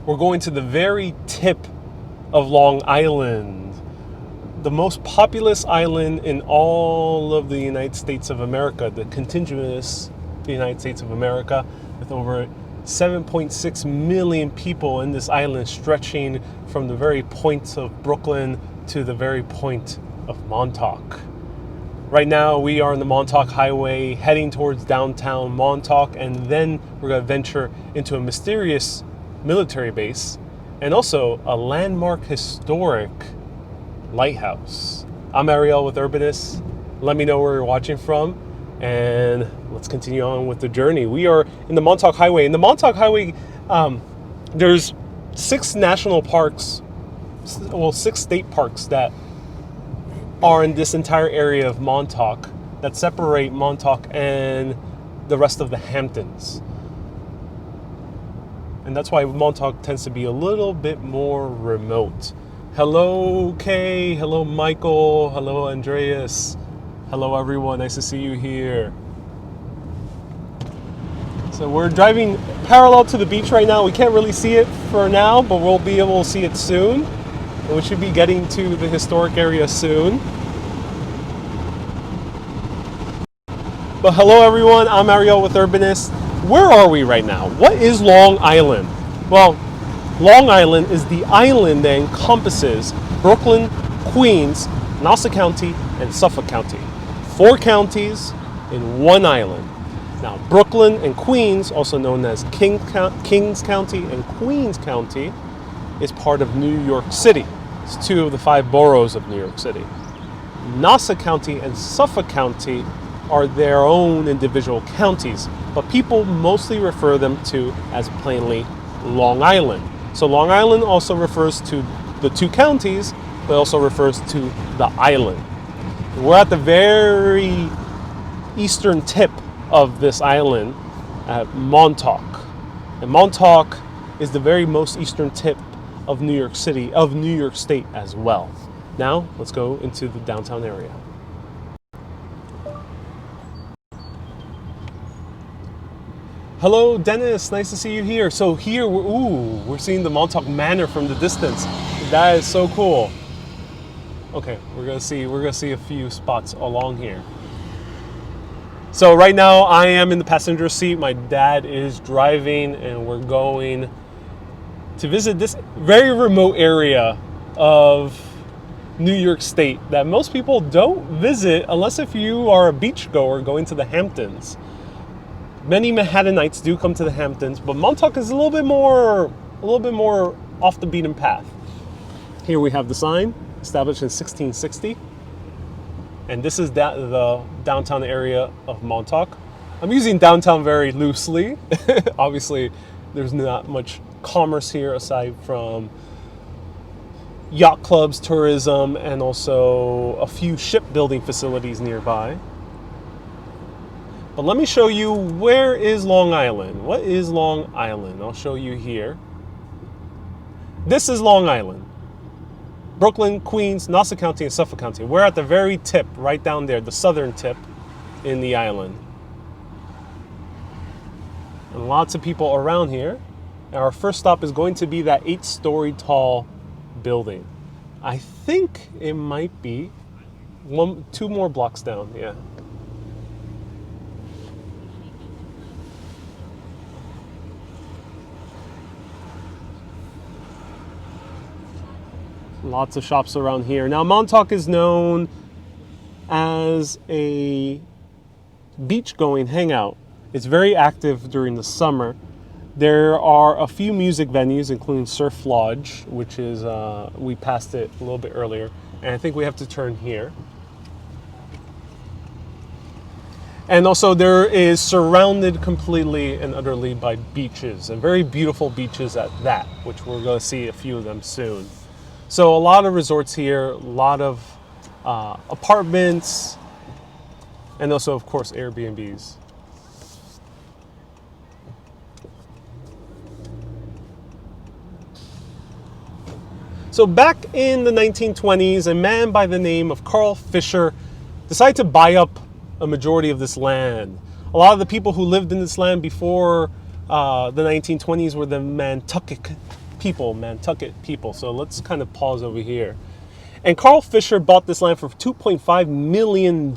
We're going to the very tip of Long Island, the most populous island in all of the United States of America, the contiguous United States of America, with over 7.6 million people in this island, stretching from the very point of Brooklyn to the very point of Montauk. Right now we are on the Montauk Highway heading towards downtown Montauk, and then we're going to venture into a mysterious military base and also a landmark historic lighthouse. I'm Ariel with Urbanist. Let me know where you're watching from, and let's continue on with the journey. We are in the Montauk Highway. In the Montauk Highway, there's 6 national parks, well, 6 state parks that are in this entire area of Montauk that separate Montauk and the rest of the Hamptons. And that's why Montauk tends to be a little bit more remote. Hello, Kay. Hello, Michael. Hello, Andreas. Hello, everyone. Nice to see you here. So we're driving parallel to the beach right now. We can't really see it for now, but we'll be able to see it soon. And we should be getting to the historic area soon. But hello, everyone. I'm Ariel with Urbanist. Where are we right now? What is Long Island? Well, Long Island is the island that encompasses Brooklyn, Queens, Nassau County, and Suffolk County. 4 counties in one island. Now, Brooklyn and Queens, also known as Kings County and Queens County, is part of New York City. It's 2 of the 5 boroughs of New York City. Nassau County and Suffolk County are their own individual counties, but people mostly refer them to as plainly Long Island. So Long Island also refers to the 2 counties, but also refers to the island. We're at the very eastern tip of this island at Montauk. And Montauk is the very most eastern tip of New York City, of New York State as well. Now, let's go into the downtown area. Hello, Dennis. Nice to see you here. So here, we're seeing the Montauk Manor from the distance. That is so cool. Okay, we're gonna see a few spots along here. So right now, I am in the passenger seat. My dad is driving, and we're going to visit this very remote area of New York State that most people don't visit unless if you are a beachgoer going to the Hamptons. Many Manhattanites do come to the Hamptons, but Montauk is a little bit more off the beaten path. Here we have the sign, established in 1660, and this is the downtown area of Montauk. I'm using downtown very loosely. Obviously, there's not much commerce here aside from yacht clubs, tourism, and also a few shipbuilding facilities nearby. But let me show you, where is Long Island? What is Long Island? I'll show you here. This is Long Island. Brooklyn, Queens, Nassau County, and Suffolk County. We're at the very tip, right down there, the southern tip in the island. And lots of people around here. And our first stop is going to be that 8-story tall building. I think it might be 2 more blocks down, yeah. Lots of shops around here. Now, Montauk is known as a beach-going hangout. It's very active during the summer. There are a few music venues, including Surf Lodge, which is, we passed it a little bit earlier, and I think we have to turn here. And also there is surrounded completely and utterly by beaches, and very beautiful beaches at that, which we're going to see a few of them soon. So a lot of resorts here, a lot of apartments, and also, of course, Airbnbs. So back in the 1920s, a man by the name of Carl Fisher decided to buy up a majority of this land. A lot of the people who lived in this land before the 1920s were the Nantucket people, Nantucket people. So let's kind of pause over here. And Carl Fisher bought this land for $2.5 million.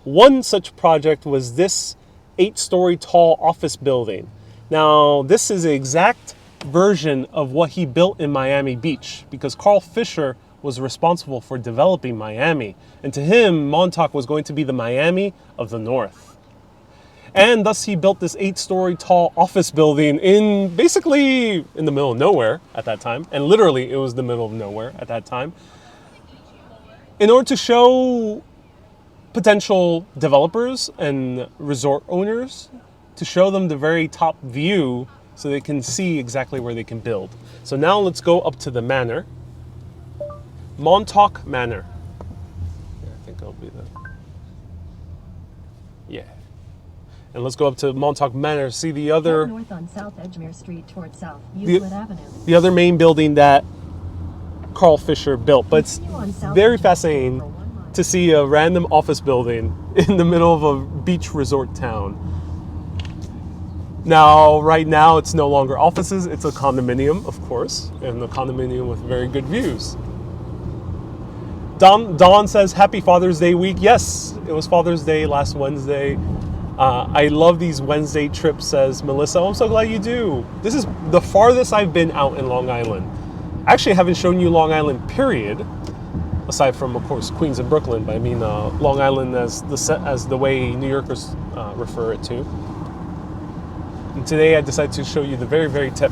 One such project was this 8-story tall office building. Now, this is the exact version of what he built in Miami Beach, because Carl Fisher was responsible for developing Miami. And to him, Montauk was going to be the Miami of the North. And thus he built this 8-story tall office building basically in the middle of nowhere at that time. And literally it was the middle of nowhere at that time. In order to show potential developers and resort owners, to show them the very top view so they can see exactly where they can build. So now let's go up to the manor. Montauk Manor. Yeah, I think I'll be the... Yeah. And let's go up to Montauk Manor, see the other... Head north on South Edgemere Street toward South Euclid Avenue. The other main building that Carl Fisher built. But it's very fascinating to see a random office building in the middle of a beach resort town. Now, right now, it's no longer offices. It's a condominium, of course, and a condominium with very good views. Dawn says, Happy Father's Day week. Yes, it was Father's Day last Wednesday. I love these Wednesday trips, says Melissa. I'm so glad you do. This is the farthest I've been out in Long Island. I actually haven't shown you Long Island, period. Aside from, of course, Queens and Brooklyn. But I mean Long Island as the way New Yorkers refer it to. And today I decided to show you the very, very tip.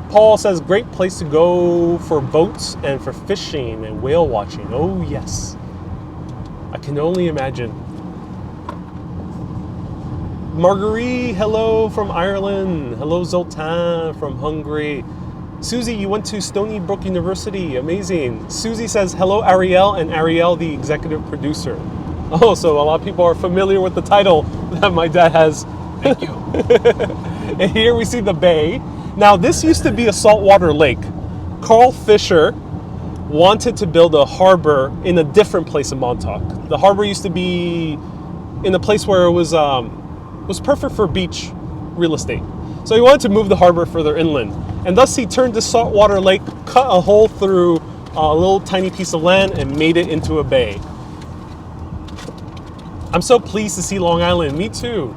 Paul says, great place to go for boats and for fishing and whale watching. Oh, yes. I can only imagine. Marguerite, hello from Ireland. Hello, Zoltan from Hungary. Susie, you went to Stony Brook University. Amazing. Susie says, hello, Ariel, and Ariel, the executive producer. Oh, so a lot of people are familiar with the title that my dad has. Thank you. And here we see the bay. Now, this used to be a saltwater lake. Carl Fisher wanted to build a harbor in a different place in Montauk. The harbor used to be in a place where it was perfect for beach real estate. So he wanted to move the harbor further inland. And thus he turned this saltwater lake, cut a hole through a little tiny piece of land and made it into a bay. I'm so pleased to see Long Island. Me too.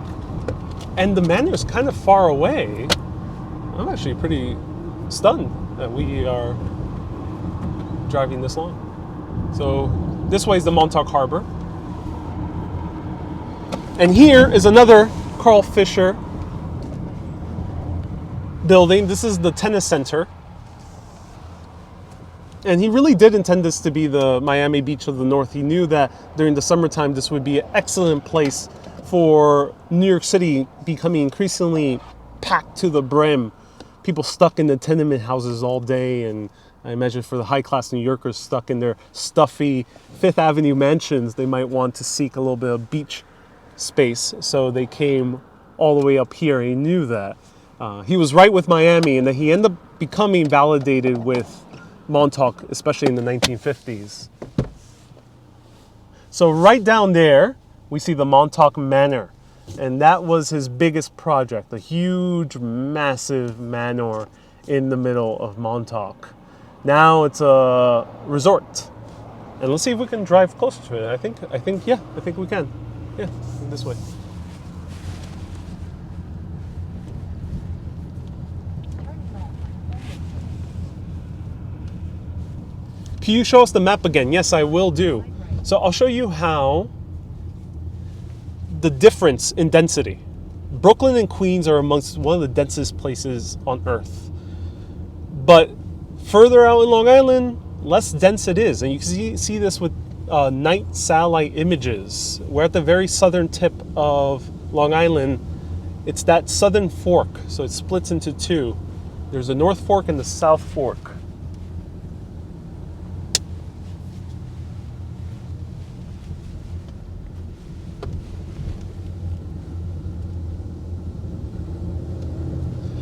And the manor is kind of far away. I'm actually pretty stunned that we are driving this long. So this way is the Montauk Harbor. And here is another Carl Fisher building. This is the tennis center. And he really did intend this to be the Miami Beach of the North. He knew that during the summertime this would be an excellent place for New York City becoming increasingly packed to the brim. People stuck in the tenement houses all day, and I imagine for the high-class New Yorkers stuck in their stuffy Fifth Avenue mansions, they might want to seek a little bit of beach space. So they came all the way up here. He knew that. He was right with Miami, and that he ended up becoming validated with Montauk, especially in the 1950s. So right down there, we see the Montauk Manor. And that was his biggest project, a huge, massive manor in the middle of Montauk. Now it's a resort. And let's see if we can drive closer to it. I think we can. Yeah, this way. Can you show us the map again? Yes, I will do. So I'll show you how the difference in density. Brooklyn and Queens are amongst one of the densest places on earth. But further out in Long Island, less dense it is. And you can see this with night satellite images. We're at the very southern tip of Long Island. It's that southern fork, so it splits into two. There's the North Fork and the South Fork.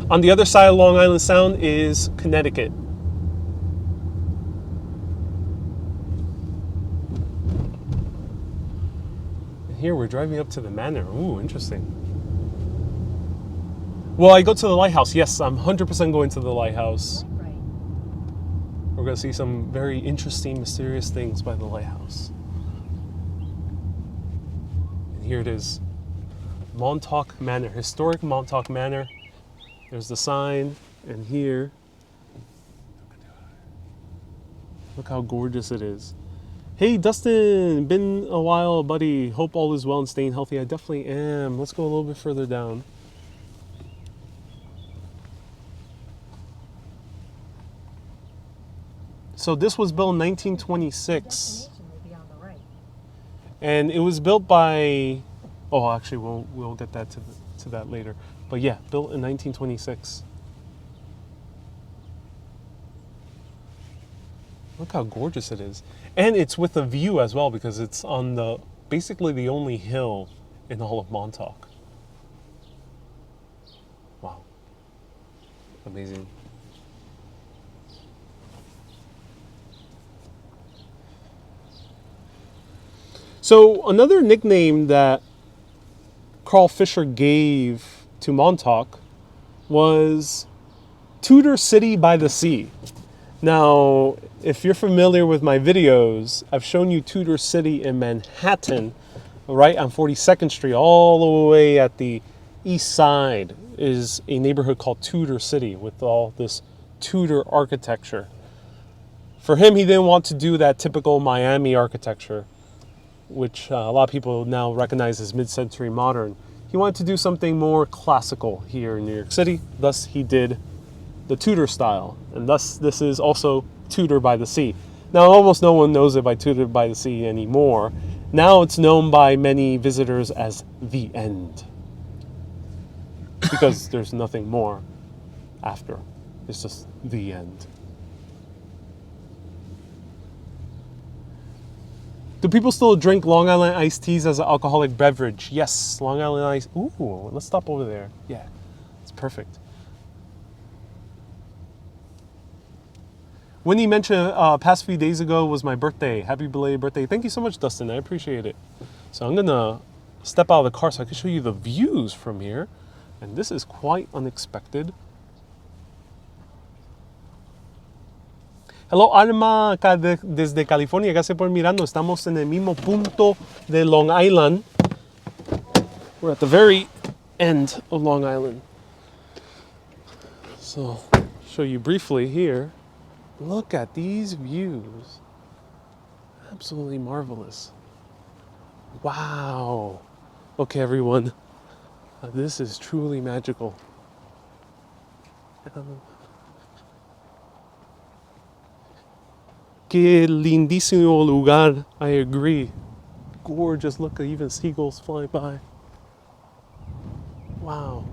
On the other side of Long Island Sound is Connecticut. And here we're driving up to the manor. Ooh, interesting. Well, I go to the lighthouse. Yes, I'm 100% going to the lighthouse. Right. We're going to see some very interesting, mysterious things by the lighthouse. And here it is. Montauk Manor. Historic Montauk Manor. There's the sign. And here, look how gorgeous it is. Hey, Dustin. Been a while, buddy. Hope all is well and staying healthy. I definitely am. Let's go a little bit further down. So this was built in 1926. Destination will be on the right. And it was built by, oh, actually, we'll get that to that later. But yeah, built in 1926. Look how gorgeous it is. And it's with a view as well because it's on basically the only hill in the whole of Montauk. Wow. Amazing. So another nickname that Carl Fisher gave to Montauk was Tudor City by the Sea. Now, if you're familiar with my videos, I've shown you Tudor City in Manhattan, right on 42nd Street, all the way at the east side is a neighborhood called Tudor City with all this Tudor architecture. For him, he didn't want to do that typical Miami architecture, which a lot of people now recognize as mid-century modern. He wanted to do something more classical here in New York City. Thus, he did the Tudor style. And thus, this is also Tudor by the Sea. Now, almost no one knows it by Tudor by the Sea anymore. Now it's known by many visitors as the end. Because there's nothing more after. It's just the end. Do people still drink Long Island iced teas as an alcoholic beverage? Yes, Long Island iced. Ooh, let's stop over there. Yeah, it's perfect. Winnie mentioned past few days ago was my birthday. Happy belated birthday. Thank you so much, Dustin. I appreciate it. So I'm going to step out of the car so I can show you the views from here. And this is quite unexpected. Hello, Alma, acá desde California. Gracias por mirando. Estamos en el mismo punto de Long Island. We're at the very end of Long Island. So, show you briefly here. Look at these views. Absolutely marvelous. Wow. Okay, everyone. This is truly magical. Qué lindísimo lugar. I agree. Gorgeous. Look, even seagulls flying by. Wow.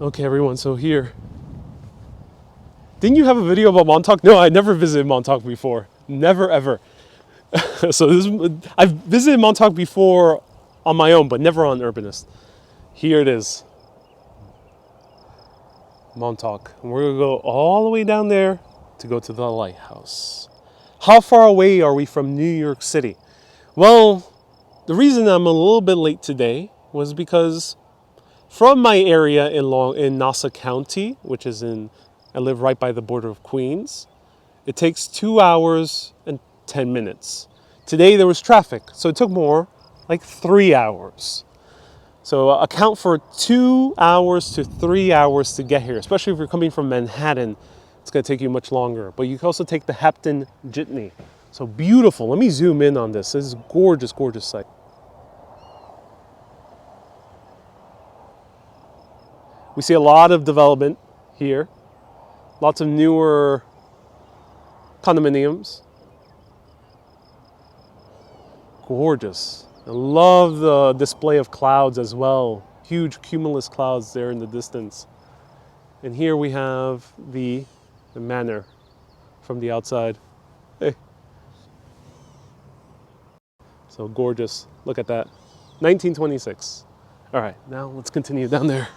Okay, everyone. So here. Didn't you have a video about Montauk? No, I never visited Montauk before. Never, ever. So I've visited Montauk before on my own, but never on Urbanist. Here it is. Montauk. And we're going to go all the way down there to go to the lighthouse. How far away are we from New York City? Well, the reason I'm a little bit late today was because from my area in Nassau County, which is I live right by the border of Queens, it takes 2 hours and 10 minutes. Today there was traffic, so it took more, like 3 hours. So account for 2 hours to 3 hours to get here, especially if you're coming from Manhattan. It's going to take you much longer. But you can also take the Hampton Jitney. So beautiful. Let me zoom in on this. This is a gorgeous, gorgeous sight. We see a lot of development here. Lots of newer condominiums. Gorgeous. I love the display of clouds as well. Huge cumulus clouds there in the distance. And here we have the manor from the outside. Hey. So gorgeous. Look at that. 1926. All right, now let's continue down there.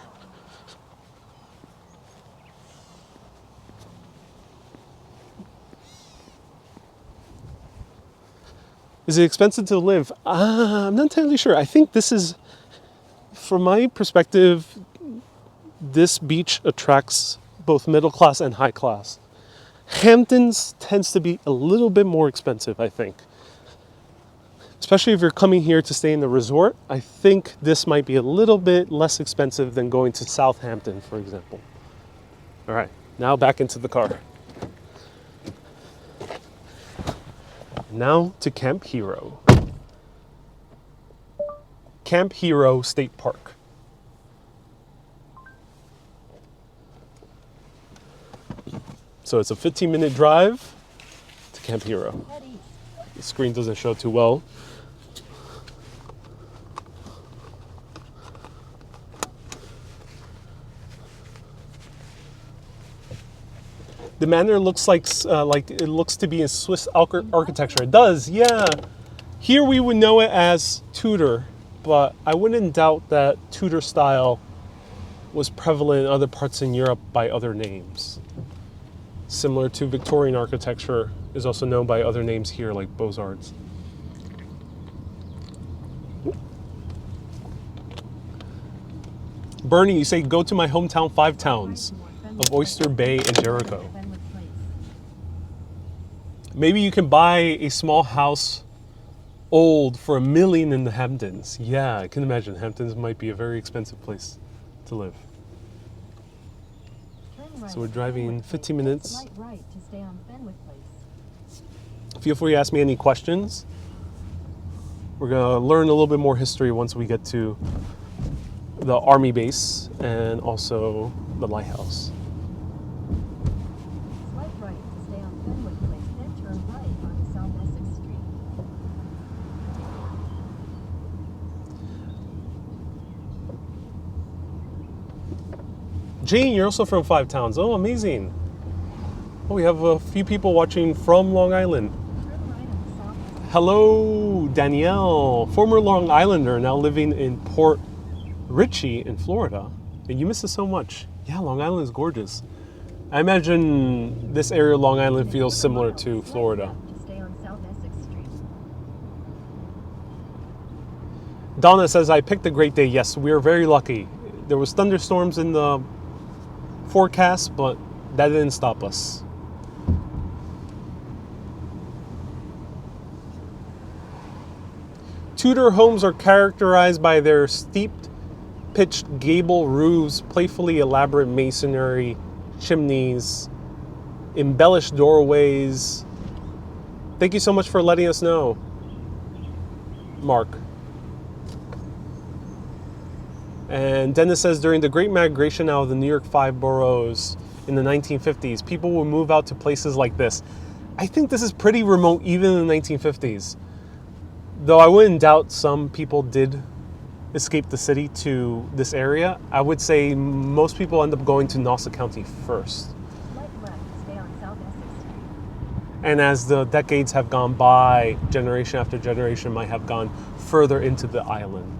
Is it expensive to live? I'm not entirely sure. I think this is, from my perspective, this beach attracts both middle class and high class. Hamptons tends to be a little bit more expensive, I think. Especially if you're coming here to stay in the resort, I think this might be a little bit less expensive than going to Southampton, for example. All right, now back into the car. Now to Camp Hero. Camp Hero State Park. So it's a 15-minute drive to Camp Hero. The screen doesn't show too well. The manor looks like it looks to be in Swiss architecture. It does, yeah. Here we would know it as Tudor, but I wouldn't doubt that Tudor style was prevalent in other parts in Europe by other names. Similar to Victorian architecture is also known by other names here, like Beaux-Arts. Bernie, you say go to my hometown 5 towns of Oyster Bay and Jericho. Maybe you can buy a small house old for $1 million in the Hamptons. Yeah, I can imagine Hamptons might be a very expensive place to live. So we're driving 15 minutes. Feel free to ask me any questions. We're going to learn a little bit more history once we get to the army base and also the lighthouse. Jane, you're also from 5 towns. Oh, amazing. Oh, we have a few people watching from Long Island. Hello, Danielle, former Long Islander, now living in Port Richey in Florida. And you miss us so much. Yeah, Long Island is gorgeous. I imagine this area of Long Island feels similar to Florida. Donna says, I picked a great day. Yes, we are very lucky. There was thunderstorms in the forecast, but that didn't stop us. Tudor homes are characterized by their steeped, pitched gable roofs, playfully elaborate masonry, chimneys, embellished doorways. Thank you so much for letting us know, Mark. And Dennis says, during the Great Migration out of the New York 5 boroughs in the 1950s, people would move out to places like this. I think this is pretty remote even in the 1950s. Though I wouldn't doubt some people did escape the city to this area. I would say most people end up going to Nassau County first. And as the decades have gone by, generation after generation might have gone further into the island.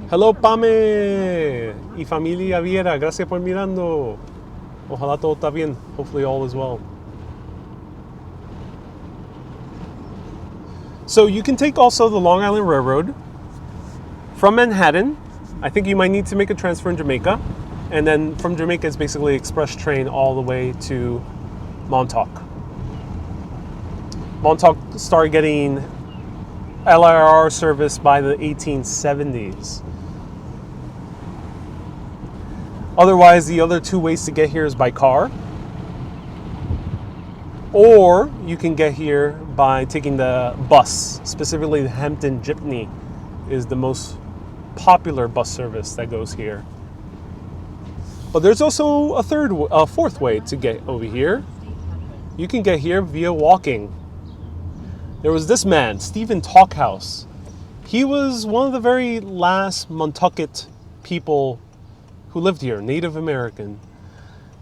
Hello, Pame y familia Viera. Gracias por mirando. Ojalá todo está bien. Hopefully all is well. So you can take also the Long Island Railroad from Manhattan. I think you might need to make a transfer in Jamaica. And then from Jamaica, it's basically express train all the way to Montauk. Montauk started getting LIRR service by the 1870s. Otherwise, the other 2 ways to get here is by car, or you can get here by taking the bus. Specifically, the Hampton Jitney is the most popular bus service that goes here. But there's also a fourth way to get over here. You can get here via walking. There was this man, Stephen Talkhouse. He was one of the very last Montaukett people who lived here, Native American.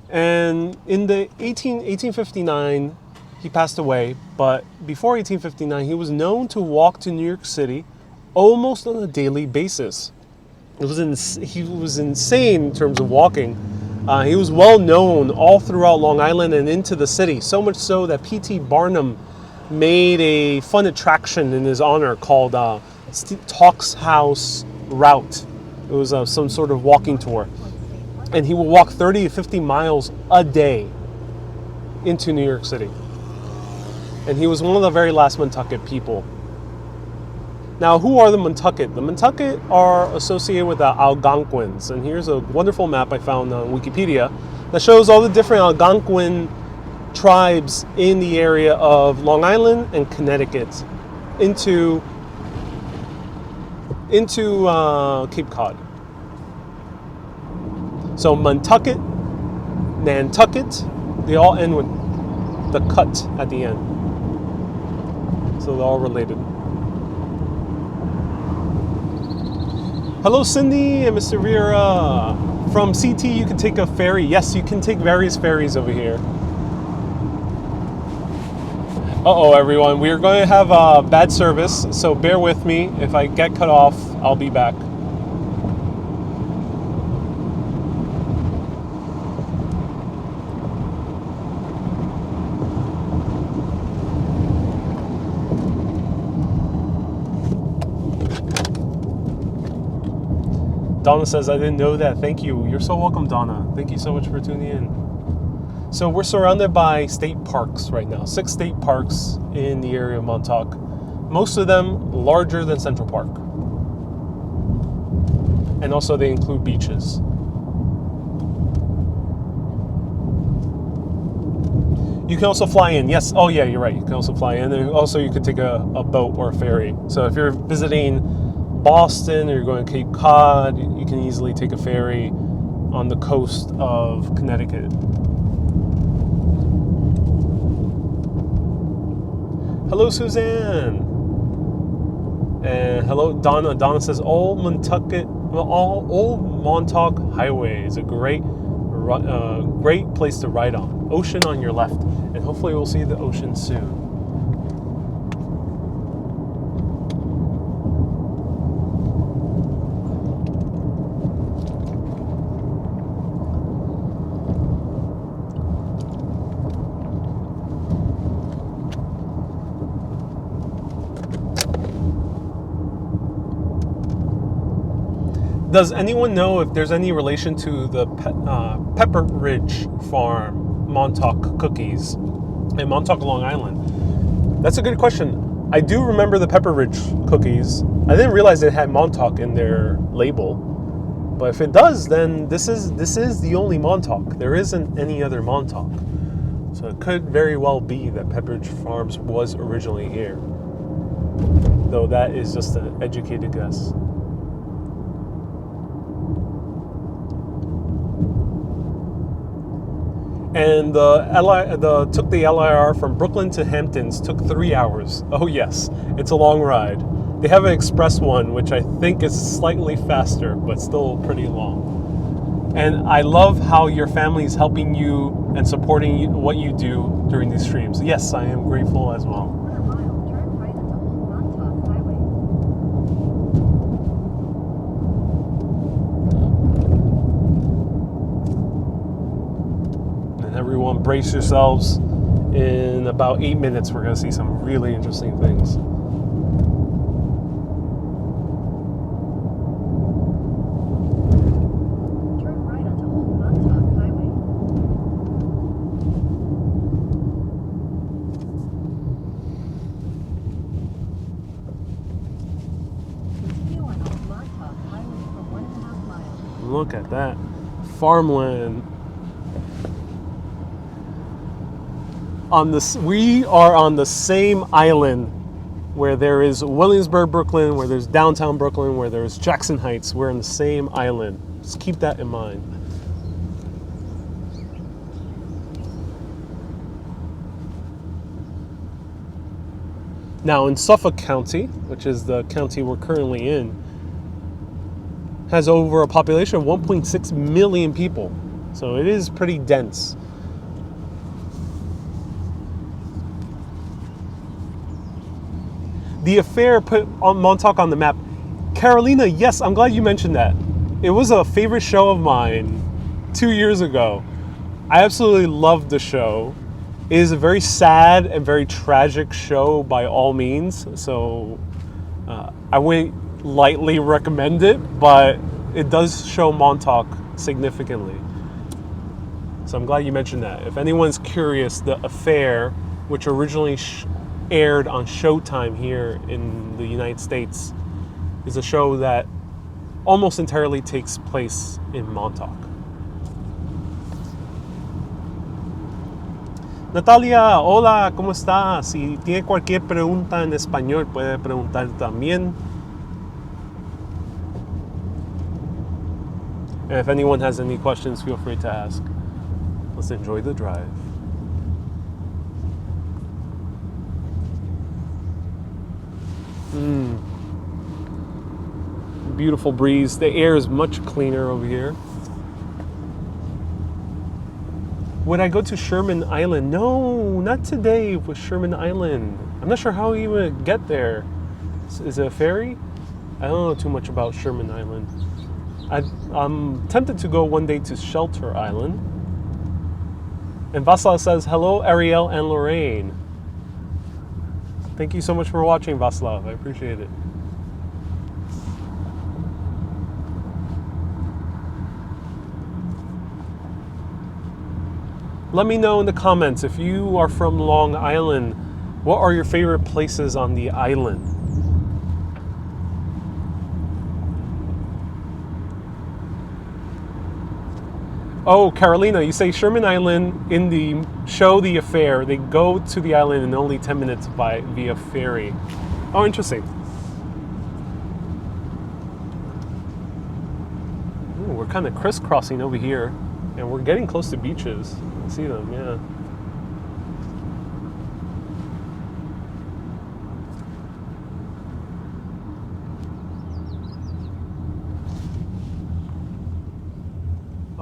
And in the 1859, he passed away, but before 1859, he was known to walk to New York City almost on a daily basis. He was insane in terms of walking. He was well known all throughout Long Island and into the city, so much so that P.T. Barnum made a fun attraction in his honor called Talk's House Route. It was some sort of walking tour. And he will walk 30 to 50 miles a day into New York City. And he was one of the very last Montauk people. Now, who are the Montauk? The Montauk are associated with the Algonquins. And here's a wonderful map I found on Wikipedia that shows all the different Algonquin tribes in the area of Long Island and Connecticut into Cape Cod. So Montucket, Nantucket, they all end with the cut at the end. So they're all related. Hello, Cindy and Mr. Vera. From CT, you can take a ferry. Yes, you can take various ferries over here. Uh-oh, everyone. We are going to have bad service, so bear with me. If I get cut off, I'll be back. Donna says, I didn't know that. Thank you. You're so welcome, Donna. Thank you so much for tuning in. So we're surrounded by state parks right now. 6 state parks in the area of Montauk. Most of them larger than Central Park. And also they include beaches. You can also fly in. Yes. Oh, yeah, you're right. You can also fly in. And also you could take a boat or a ferry. So if you're visiting Boston or you're going to Cape Cod, you can easily take a ferry on the coast of Connecticut. Hello, Suzanne. And hello, Donna. Donna says Old Montauk Highway is a great place to ride on. Ocean on your left, and hopefully we'll see the ocean soon. Does anyone know if there's any relation to the Pepper Ridge Farm Montauk cookies in Montauk, Long Island? That's a good question. I do remember the Pepper Ridge cookies. I didn't realize it had Montauk in their label. But if it does, then this is the only Montauk. There isn't any other Montauk. So it could very well be that Pepperidge Farms was originally here. Though that is just an educated guess. And took the LIR from Brooklyn to Hamptons took 3 hours. Oh yes, it's a long ride. They have an express one, which I think is slightly faster, but still pretty long. And I love how your family is helping you and supporting you, what you do during these streams. Yes, I am grateful as well. Turn right onto Old Montauk Highway. Everyone brace yourselves. In about 8 minutes, we're going to see some really interesting things. Turn right onto Old Montauk Highway. Continue on Old Montauk Highway for 1.5 miles. Look at that. Farmland. We are on the same island where there is Williamsburg, Brooklyn, where there's downtown Brooklyn, where there's Jackson Heights. We're on the same island. Just keep that in mind. Now in Suffolk County, which is the county we're currently in, has over a population of 1.6 million people. So it is pretty dense. The affair put on Montauk on the map. Carolina, yes, I'm glad you mentioned that. It was a favorite show of mine 2 years ago. I absolutely loved the show. It is a very sad and very tragic show by all means. So I wouldn't lightly recommend it, but it does show Montauk significantly. So I'm glad you mentioned that. If anyone's curious, The Affair, which originally aired on Showtime here in the United States, is a show that almost entirely takes place in Montauk. Natalia, hola, ¿cómo está? Si tiene cualquier pregunta en español, puede preguntar también. And if anyone has any questions, feel free to ask. Let's enjoy the drive. Beautiful breeze. The air is much cleaner over here. Would I go to Sherman Island? No, not today with Sherman Island. I'm not sure how you would get there. Is it a ferry? I don't know too much about Sherman Island. I'm tempted to go one day to Shelter Island. And Vaslav says, hello, Ariel and Lorraine. Thank you so much for watching, Vaslav. I appreciate it. Let me know in the comments if you are from Long Island, what are your favorite places on the island? Oh, Carolina, you say Sherman Island in the show The Affair. They go to the island in only 10 minutes via ferry. Oh, interesting. Ooh, we're kind of crisscrossing over here, and we're getting close to beaches. I see them, yeah.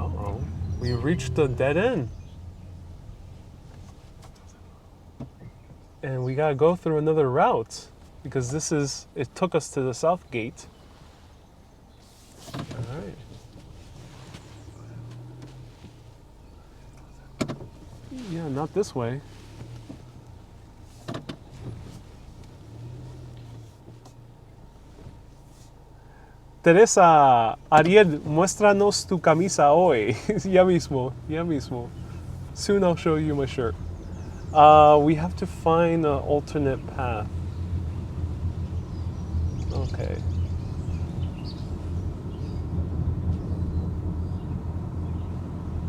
Uh-oh, we reached the dead end. And we gotta go through another route because it took us to the south gate. All right. Yeah, not this way. Teresa, Ariel, muéstranos tu camisa hoy. Ya mismo, ya mismo. Soon I'll show you my shirt. We have to find an alternate path. Okay.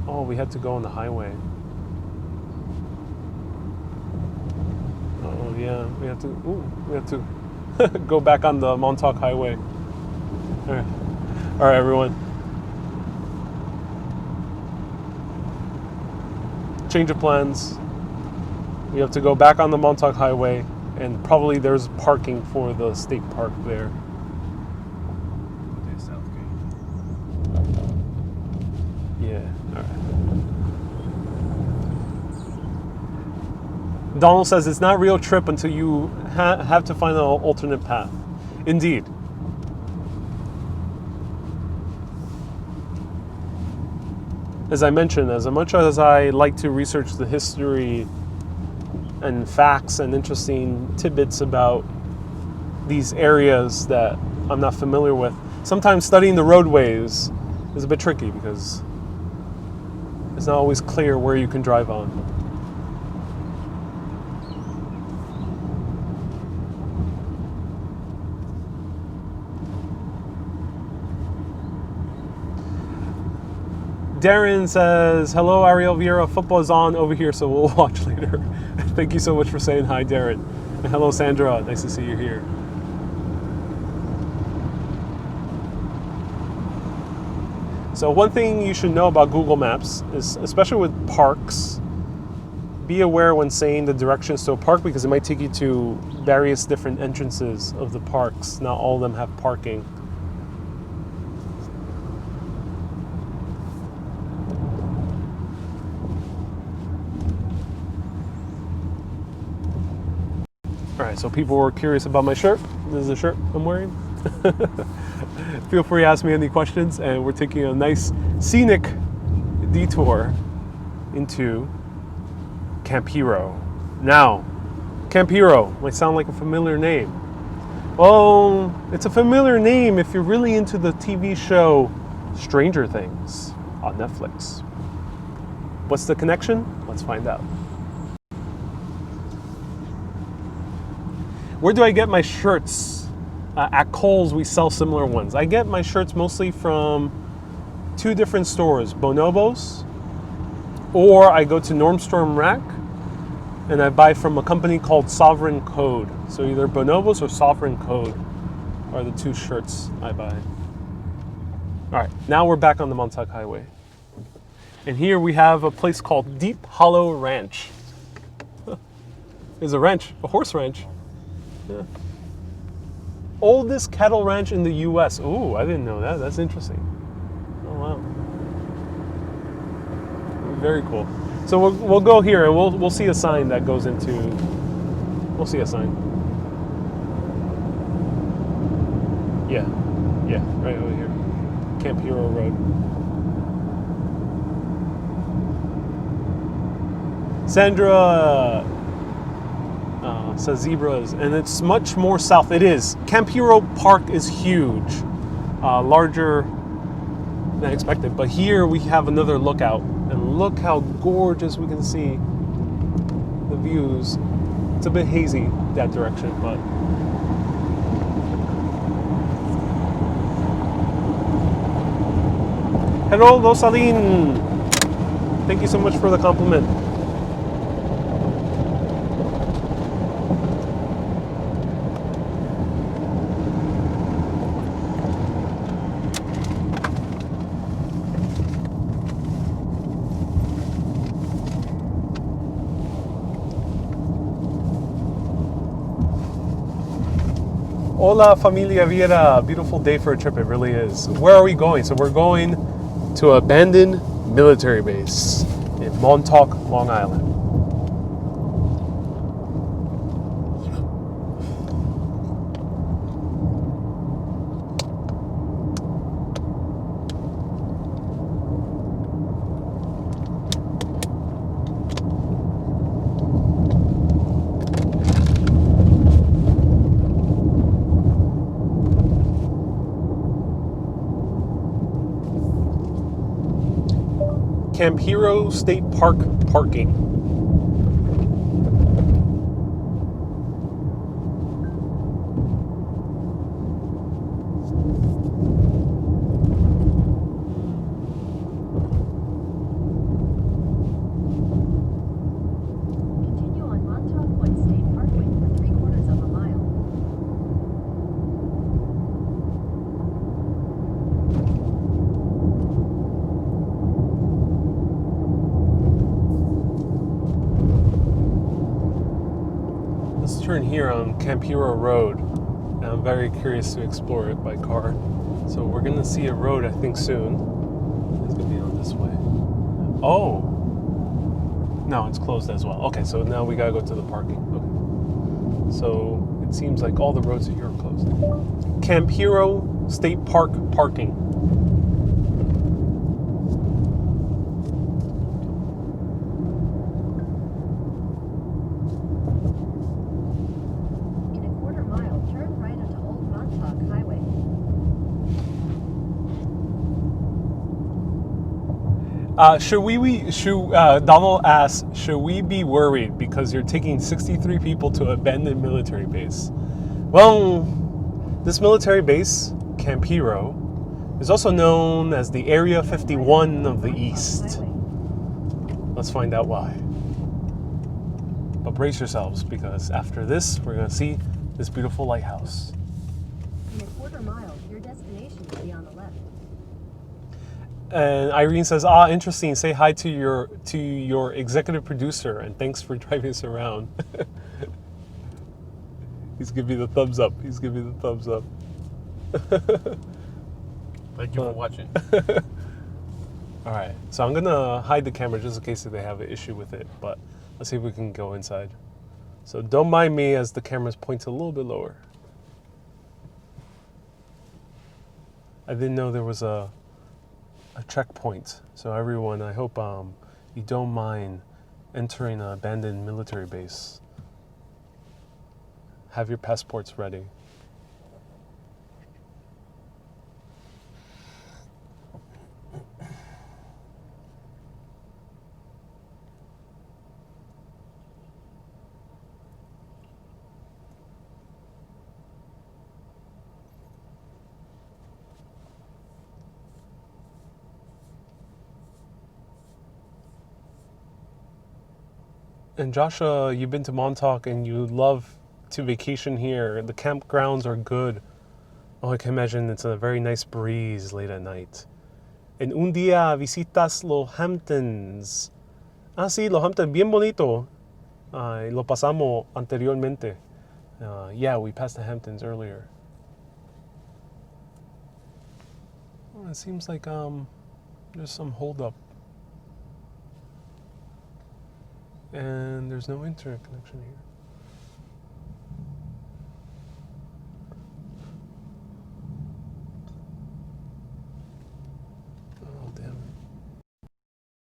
Oh, we had to go on the highway. Oh yeah, we have to go back on the Montauk Highway. All right, everyone. Change of plans. We have to go back on the Montauk Highway, and probably there's parking for the state park there. Yeah, all right. Donald says it's not a real trip until you have to find an alternate path. Indeed. As I mentioned, as much as I like to research the history and facts and interesting tidbits about these areas that I'm not familiar with, sometimes studying the roadways is a bit tricky because it's not always clear where you can drive on. Darren says, hello, Ariel Vieira. Football is on over here, so we'll watch later. Thank you so much for saying hi, Darren. And hello, Sandra. Nice to see you here. So one thing you should know about Google Maps is, especially with parks, be aware when saying the directions to a park because it might take you to various different entrances of the parks. Not all of them have parking. Alright, so people were curious about my shirt. This is the shirt I'm wearing. Feel free to ask me any questions, and we're taking a nice scenic detour into Camp Hero. Now, Camp Hero might sound like a familiar name. Well, it's a familiar name if you're really into the TV show Stranger Things on Netflix. What's the connection? Let's find out. Where do I get my shirts? At Kohl's, we sell similar ones. I get my shirts mostly from 2 different stores, Bonobos, or I go to Nordstrom Rack, and I buy from a company called Sovereign Code. So either Bonobos or Sovereign Code are the 2 shirts I buy. All right, now we're back on the Montauk Highway. And here we have a place called Deep Hollow Ranch. It's a ranch, a horse ranch. Yeah. Oldest cattle ranch in the U.S. Ooh, I didn't know that. That's interesting. Oh, wow. Very cool. So we'll go here and we'll see a sign that goes into. We'll see a sign. Yeah, right over here, Camp Hero Road. Sandra says zebras, and it's much more south. It is. Camp Hero Park is huge, larger than expected. But here we have another lookout, and look how gorgeous we can see the views. It's a bit hazy that direction, but hello, Rosaline. Thank you so much for the compliment. Hola, familia Viera. Beautiful day for a trip. It really is. Where are we going? So we're going to an abandoned military base in Montauk, Long Island. Camp Hero State Park parking. Continue on Montauk One State Parkway for 3/4 of a mile. Let's turn here on Camp Hero Road. And I'm very curious to explore it by car. So we're gonna see a road, I think, soon. It's gonna be on this way. Oh, no, it's closed as well. Okay, so now we gotta go to the parking. Okay. So it seems like all the roads here are closed. Camp Hero State Park parking. In a 1/4 mile, turn right onto Old Montauk Highway. Donald asks, should we be worried because you're taking 63 people to an abandoned military base? Well, this military base, Camp Hero, is also known as the Area 51 of the East. Let's find out why. But brace yourselves, because after this, we're going to see this beautiful lighthouse. In a 1/4 mile, your destination will be on the left. And Irene says, ah, interesting. Say hi to your executive producer, and thanks for driving us around. He's giving me the thumbs up. He's giving me the thumbs up. Thank you for watching. All right, so I'm gonna hide the camera just in case they have an issue with it, but let's see if we can go inside. So don't mind me as the camera's pointed a little bit lower. I didn't know there was a checkpoint. So everyone, I hope you don't mind entering an abandoned military base. Have your passports ready. And Joshua, you've been to Montauk and you love to vacation here. The campgrounds are good. Oh, I can imagine it's a very nice breeze late at night. En un día visitas Los Hamptons. Ah, sí, Los Hamptons, bien bonito. Lo pasamos anteriormente. Yeah, we passed the Hamptons earlier. Oh, it seems like there's some holdup. And there's no internet connection here.